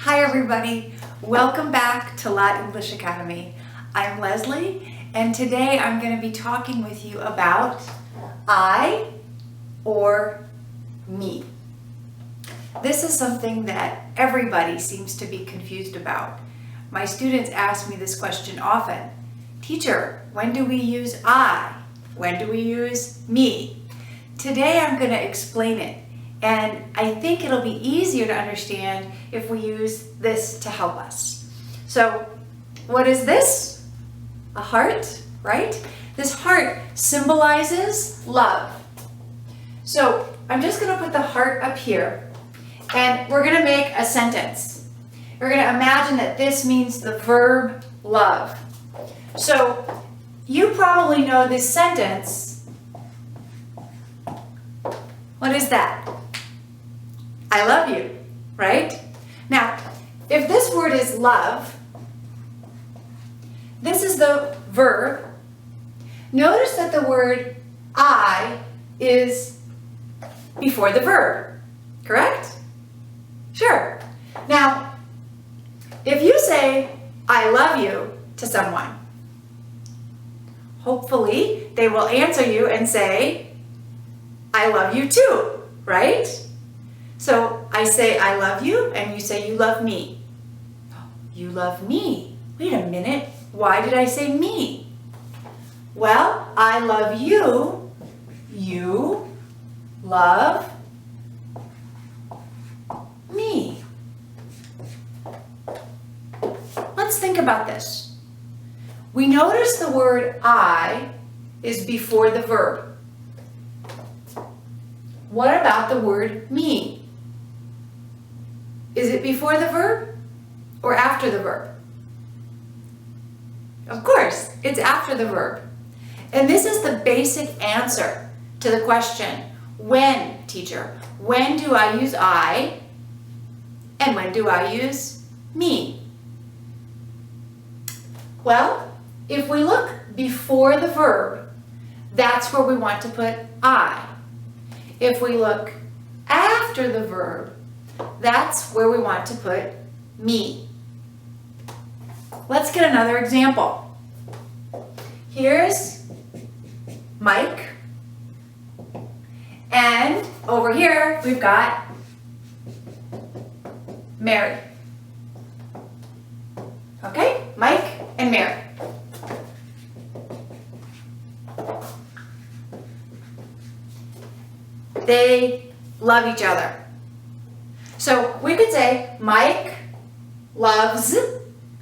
Hi everybody, welcome back to Lat English Academy. I'm Leslie and today I'm going to be talking with you about I or me. This is something that everybody seems to be confused about. My students ask me this question often. Teacher, when do we use I? When do we use me? Today I'm going to explain it. And I think it'll be easier to understand if we use this to help us. So, what is this? A heart, right? This heart symbolizes love. So, I'm just going to put the heart up here, and we're going to make a sentence. We're going to imagine that this means the verb love. So, you probably know this sentence. What is that? I love you, right? Now, if this word is love, this is the verb. Notice that the word I is before the verb, correct? Sure. Now, if you say, I love you to someone, hopefully they will answer you and say, I love you too, right? So I say, I love you, and you say, you love me. You love me. Wait a minute. Why did I say me? Well, I love you. You love me. Let's think about this. We notice the word I is before the verb. What about the word me? Is it before the verb or after the verb? Of course, it's after the verb. And this is the basic answer to the question, when, teacher? When do I use I and when do I use me? Well, if we look before the verb, that's where we want to put I. If we look after the verb, that's where we want to put me. Let's get another example. Here's Mike. And over here, we've got Mary. Okay, Mike and Mary. They love each other. So we could say Mike loves,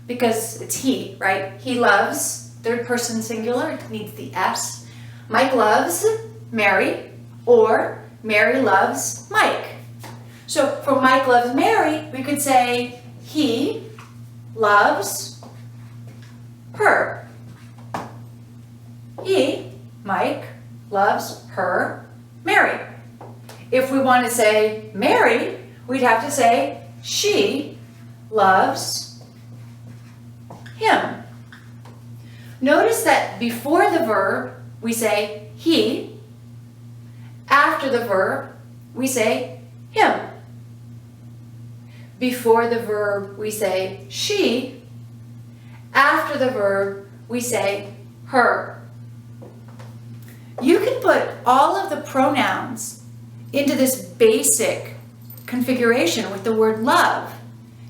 because it's he, right? He loves, third person singular, it needs the S. Mike loves Mary, or Mary loves Mike. So for Mike loves Mary, we could say he loves her. He, Mike, loves her, Mary. If we want to say Mary, we'd have to say she loves him. Notice that before the verb, we say he. After the verb, we say him. Before the verb, we say she. After the verb, we say her. You can put all of the pronouns into this basic configuration with the word love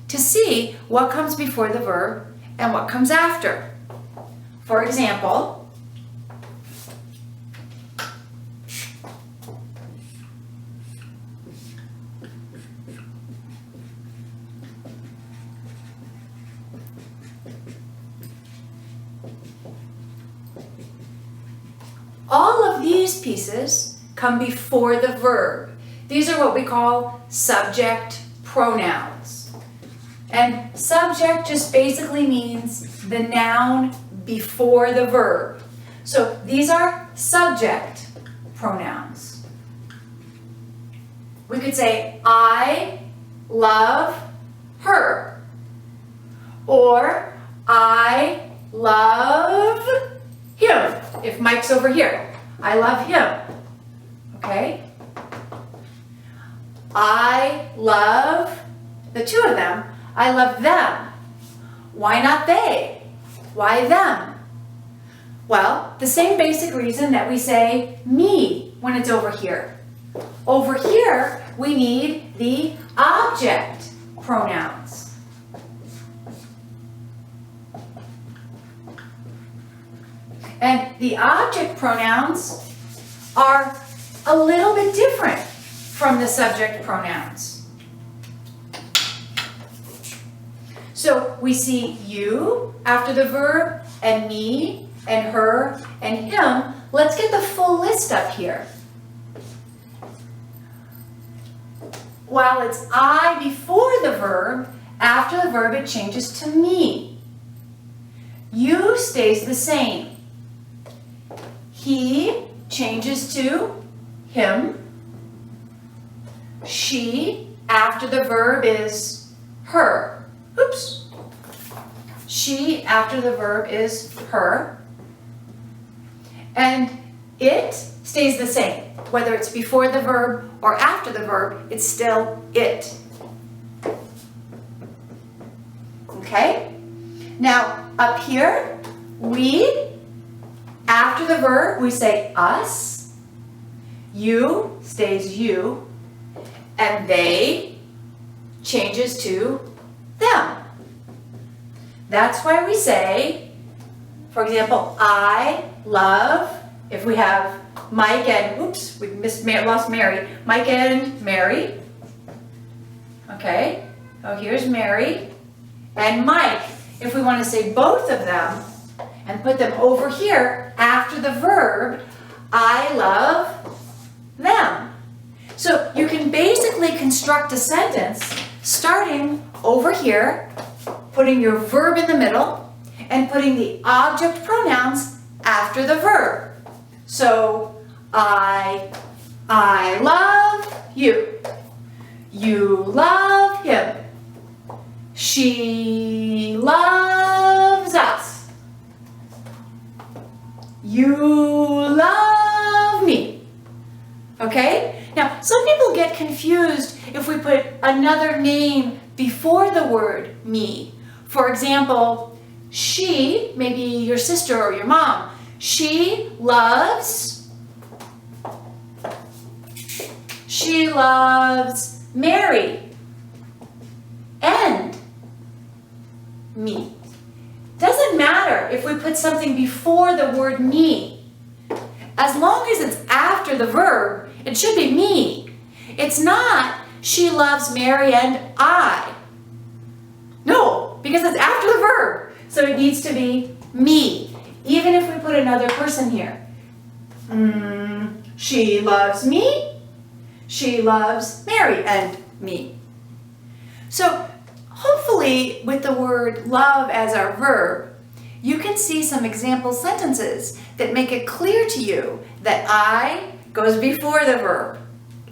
to see what comes before the verb and what comes after. For example, all of these pieces come before the verb. These are what we call subject pronouns. And subject just basically means the noun before the verb. So these are subject pronouns. We could say, I love her. Or, I love him. If Mike's over here, I love him. Okay? I love, the two of them, I love them. Why not they? Why them? Well, the same basic reason that we say me when it's over here. Over here, we need the object pronouns. And the object pronouns are a little bit different from the subject pronouns. So we see you after the verb, and me, and her, and him. Let's get the full list up here. While it's I before the verb, after the verb it changes to me. You stays the same. He changes to him. She, after the verb, is her. Oops. She, after the verb, is her. And it stays the same. Whether it's before the verb or after the verb, it's still it. Okay? Now, up here, we, after the verb, we say us. You stays you. And they changes to them. That's why we say, for example, I love, if we have Mike and, oops, we lost Mary. Mike and Mary. Okay, oh, here's Mary. And Mike, if we want to say both of them and put them over here after the verb, I love them. So you can basically construct a sentence starting over here, putting your verb in the middle, and putting the object pronouns after the verb. So, I love you. You love him. She loves us. You love me. Okay? Now, some people get confused if we put another name before the word me. For example, she, maybe your sister or your mom, she loves Mary and me. Doesn't matter if we put something before the word me. As long as it's after the verb, it should be me. It's not she loves Mary and I. No, because it's after the verb. So it needs to be me, even if we put another person here. She loves me. She loves Mary and me. So hopefully with the word love as our verb, you can see some example sentences that make it clear to you that I goes before the verb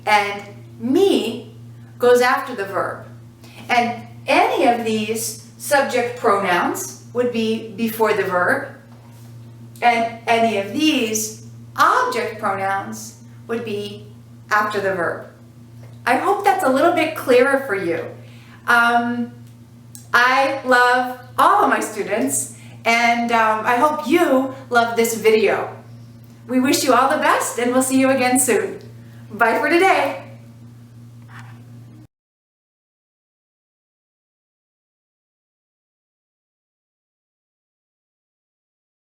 and me goes after the verb. And any of these subject pronouns would be before the verb, and any of these object pronouns would be after the verb. I hope that's a little bit clearer for you. I love all of my students, and I hope you love this video. We wish you all the best, and we'll see you again soon. Bye for today.